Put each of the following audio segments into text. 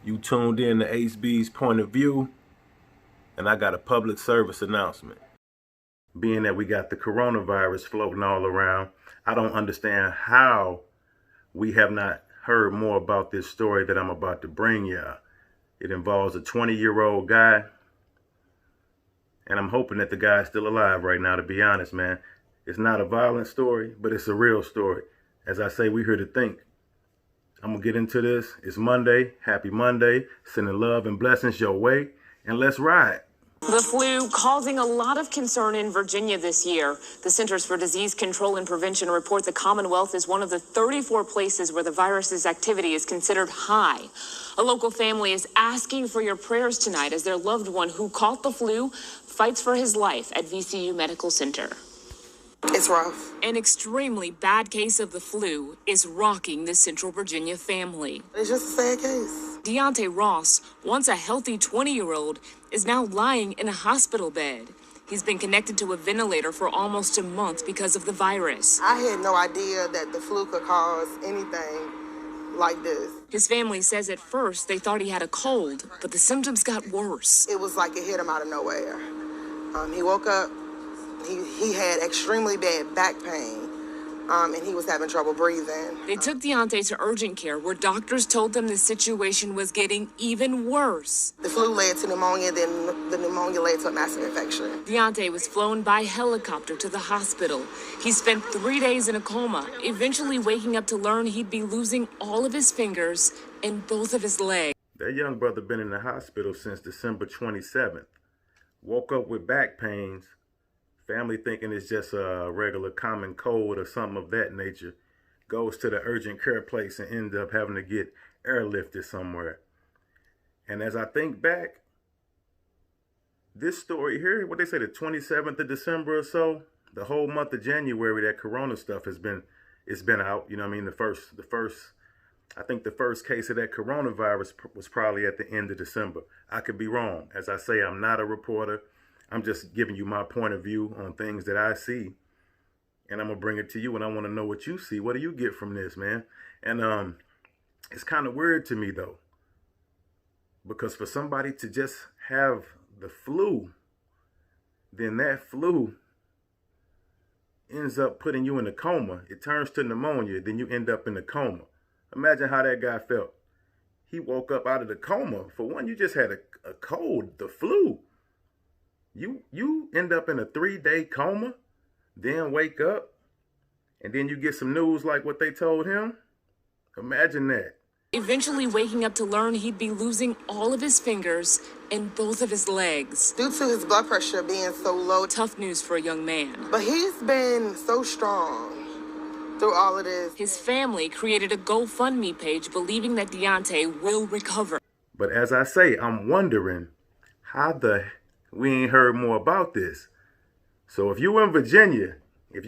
You tuned in to HB's Point of View, and I got a public service announcement. Being that we got the coronavirus floating all around, I don't understand how we have not heard more about this story that I'm about to bring y'all. It involves a 20-year-old guy, and I'm hoping that the guy's still alive right now, to be honest, man. It's not a violent story, but it's a real story. As I say, we're here to think. I'm going to get into this. It's Monday. Happy Monday. Sending love and blessings your way. And let's ride. The flu causing a lot of concern in Virginia this year. The Centers for Disease Control and Prevention report the Commonwealth is one of the 34 places where the virus's activity is considered high. A local family is asking for your prayers tonight as their loved one who caught the flu fights for his life at VCU Medical Center. It's rough. An extremely bad case of the flu is rocking the Central Virginia family. It's just a sad case. Deante Ross, once a healthy 20-year-old, is now lying in a hospital bed. He's been connected to a ventilator for almost a month because of the virus. I had no idea that the flu could cause anything like this. His family says at first they thought he had a cold, but the symptoms got worse. It was like it hit him out of nowhere. He woke up. He had extremely bad back pain, and he was having trouble breathing. They took Deante to urgent care, where doctors told them the situation was getting even worse. The flu led to pneumonia, then the pneumonia led to a massive infection. Deante was flown by helicopter to the hospital. He spent 3 days in a coma, eventually waking up to learn he'd be losing all of his fingers and both of his legs. That young brother been in the hospital since December 27th. Woke up with back pains. Family thinking it's just a regular common cold or something of that nature. Goes to the urgent care place and ends up having to get airlifted somewhere. And as I think back, this story here, what they say, the 27th of December or so, the whole month of January, that corona stuff it's been out. You know what I mean? I think the first case of that coronavirus was probably at the end of December. I could be wrong. As I say, I'm not a reporter. I'm just giving you my point of view on things that I see, and I'm going to bring it to you, and I want to know what you see. What do you get from this, man? And it's kind of weird to me, though, because for somebody to just have the flu, then that flu ends up putting you in a coma. It turns to pneumonia, then you end up in a coma. Imagine how that guy felt. He woke up out of the coma. For one, you just had a cold, the flu. You end up in a 3-day coma, then wake up, and then you get some news like what they told him. Imagine that. Eventually waking up to learn he'd be losing all of his fingers and both of his legs. Due to his blood pressure being so low. Tough news for a young man. But he's been so strong through all of this. His family created a GoFundMe page believing that Deante will recover. But as I say, I'm wondering how we ain't heard more about this. So if you in Virginia, you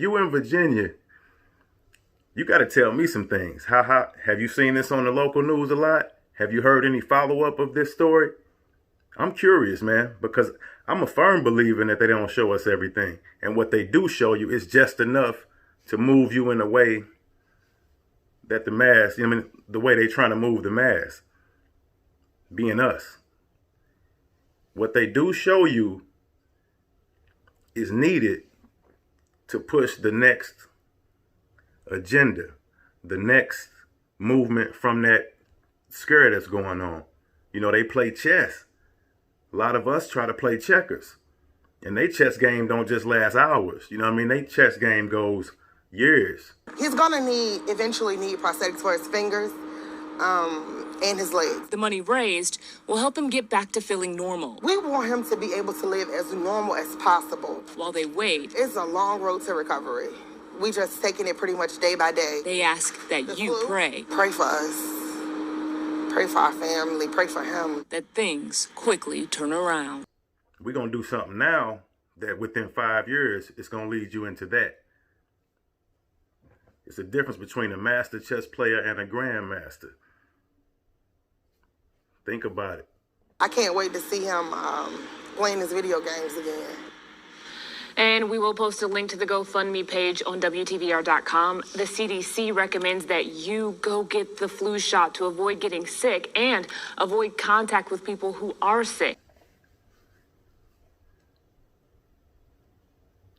got to tell me some things. How have you seen this on the local news a lot? Have you heard any follow-up of this story? I'm curious, man, because I'm a firm believer that they don't show us everything. And what they do show you is just enough to move you in a way that the mass, the way they trying to move the mass, being us. What they do show you is needed to push the next agenda, the next movement from that scare that's going on. They play chess. A lot of us try to play checkers. And they chess game don't just last hours. They chess game goes years. He's going to eventually need prosthetics for his fingers. And his legs. The money raised will help him get back to feeling normal. We want him to be able to live as normal as possible. While they wait, it's a long road to recovery. We just taking it pretty much day by day. They ask that you pray. Pray for us. Pray for our family. Pray for him. That things quickly turn around. We're going to do something now that within 5 years, it's going to lead you into that. It's a difference between a master chess player and a grandmaster. Think about it. I can't wait to see him playing his video games again. And we will post a link to the GoFundMe page on WTVR.com. The CDC recommends that you go get the flu shot to avoid getting sick and avoid contact with people who are sick.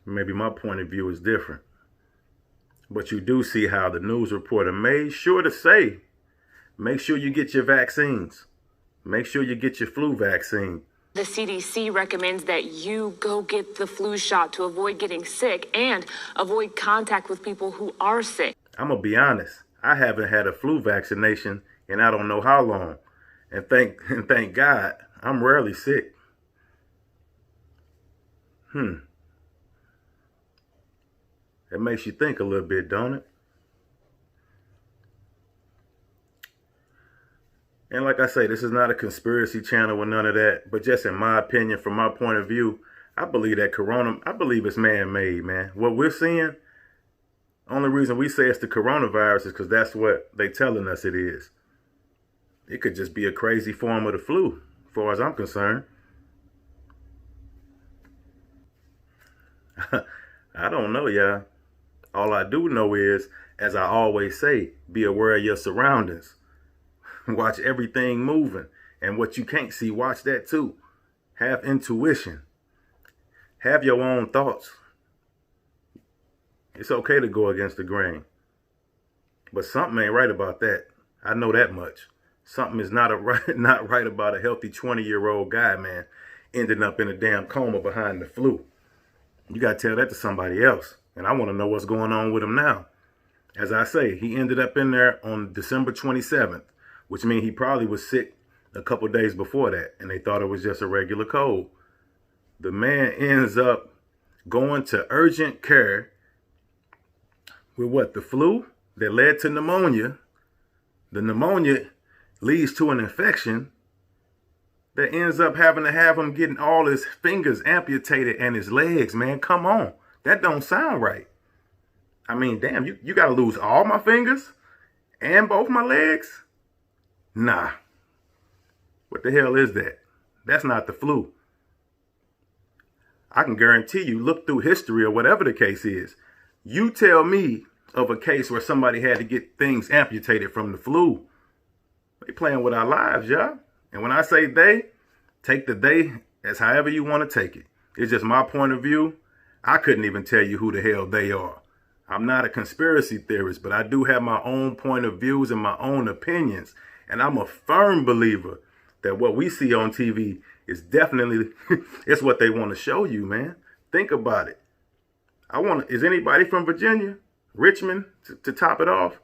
Maybe my point of view is different. But you do see how the news reporter made sure to say, make sure you get your vaccines. Make sure you get your flu vaccine. The CDC recommends that you go get the flu shot to avoid getting sick and avoid contact with people who are sick. I'm going to be honest. I haven't had a flu vaccination in I don't know how long. And thank God, I'm rarely sick. It makes you think a little bit, don't it? And like I say, this is not a conspiracy channel or none of that. But just in my opinion, from my point of view, I believe that I believe it's man-made, man. What we're seeing, only reason we say it's the coronavirus is because that's what they telling us it is. It could just be a crazy form of the flu, as far as I'm concerned. I don't know, y'all. All I do know is, as I always say, be aware of your surroundings. Watch everything moving. And what you can't see, watch that too. Have intuition. Have your own thoughts. It's okay to go against the grain. But something ain't right about that. I know that much. Something is not right about a healthy 20-year-old guy, man, ending up in a damn coma behind the flu. You got to tell that to somebody else. And I want to know what's going on with him now. As I say, he ended up in there on December 27th, which means he probably was sick a couple days before that, and they thought it was just a regular cold. The man ends up going to urgent care with what? The flu that led to pneumonia. The pneumonia leads to an infection that ends up having to have him getting all his fingers amputated and his legs, man. Come on. That don't sound right. I mean, damn, you got to lose all my fingers and both my legs? Nah. What the hell is that? That's not the flu. I can guarantee you, look through history or whatever the case is. You tell me of a case where somebody had to get things amputated from the flu. They playing with our lives, y'all. And when I say they, take the they as however you want to take it. It's just my point of view. I couldn't even tell you who the hell they are. I'm not a conspiracy theorist, but I do have my own point of views and my own opinions. And I'm a firm believer that what we see on TV is definitely, it's what they want to show you, man. Think about it. Is anybody from Virginia, Richmond, to top it off?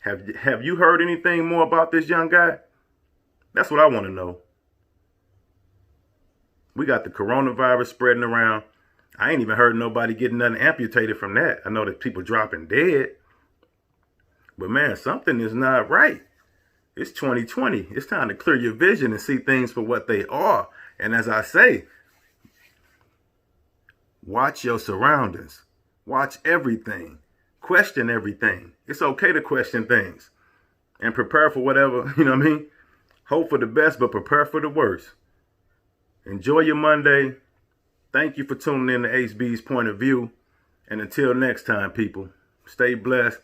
Have you heard anything more about this young guy? That's what I want to know. We got the coronavirus spreading around. I ain't even heard nobody getting nothing amputated from that. I know that people dropping dead. But man, something is not right. It's 2020. It's time to clear your vision and see things for what they are. And as I say, watch your surroundings. Watch everything. Question everything. It's okay to question things. And prepare for whatever, you know what I mean? Hope for the best, but prepare for the worst. Enjoy your Monday. Thank you for tuning in to HB's Point of View. And until next time, people, stay blessed.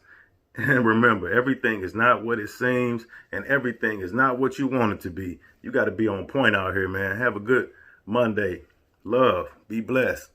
And remember, everything is not what it seems, and everything is not what you want it to be. You got to be on point out here, man. Have a good Monday. Love. Be blessed.